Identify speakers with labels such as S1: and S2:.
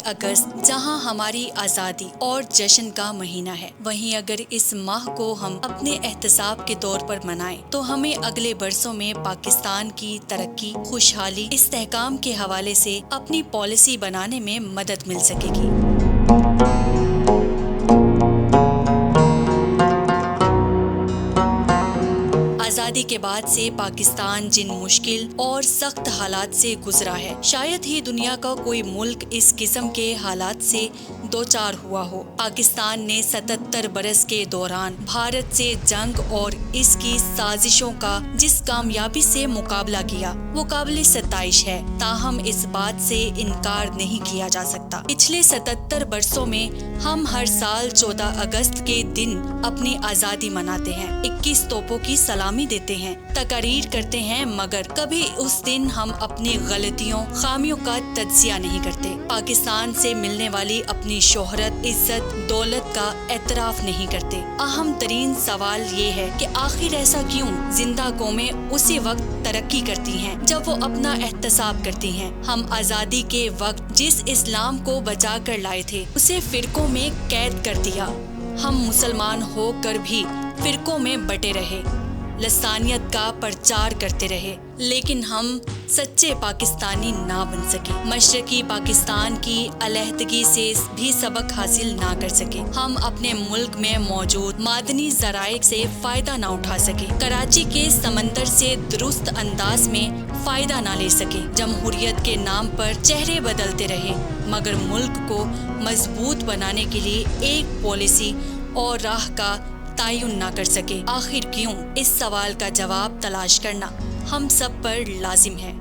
S1: اگست جہاں ہماری آزادی اور جشن کا مہینہ ہے، وہیں اگر اس ماہ کو ہم اپنے احتساب کے طور پر منائیں تو ہمیں اگلے برسوں میں پاکستان کی ترقی، خوشحالی، استحکام کے حوالے سے اپنی پالیسی بنانے میں مدد مل سکے گی۔ آزادی کے بعد سے پاکستان جن مشکل اور سخت حالات سے گزرا ہے، شاید ہی دنیا کا کوئی ملک اس قسم کے حالات سے دوچار ہوا ہو۔ پاکستان نے 77 برس کے دوران بھارت سے جنگ اور اس کی سازشوں کا جس کامیابی سے مقابلہ کیا وہ قابل ستائش ہے، تاہم اس بات سے انکار نہیں کیا جا سکتا پچھلے 77 برسوں میں ہم ہر سال 14 اگست کے دن اپنی آزادی مناتے ہیں، 21 توپوں کی سلامی دیتے ہیں، تقاریر کرتے ہیں، مگر کبھی اس دن ہم اپنی غلطیوں، خامیوں کا تجزیہ نہیں کرتے، پاکستان سے ملنے والی اپنی شہرت، عزت، دولت کا اعتراف نہیں کرتے۔ اہم ترین سوال یہ ہے کہ آخر ایسا کیوں؟ زندہ قومیں اسی وقت ترقی کرتی ہیں جب وہ اپنا احتساب کرتی ہیں۔ ہم آزادی کے وقت جس اسلام کو بچا کر لائے تھے اسے فرقوں میں قید کر دیا۔ ہم مسلمان ہو کر بھی فرقوں میں بٹے رہے، لسانیت کا پرچار کرتے رہے، لیکن ہم سچے پاکستانی نہ بن سکے، مشرقی پاکستان کی علیحدگی سے بھی سبق حاصل نہ کر سکے، ہم اپنے ملک میں موجود معدنی ذرائع سے فائدہ نہ اٹھا سکے، کراچی کے سمندر سے درست انداز میں فائدہ نہ لے سکے، جمہوریت کے نام پر چہرے بدلتے رہے، مگر ملک کو مضبوط بنانے کے لیے ایک پالیسی اور راہ کا تعین نہ کر سکے۔ آخر کیوں؟ اس سوال کا جواب تلاش کرنا ہم سب پر لازم ہے۔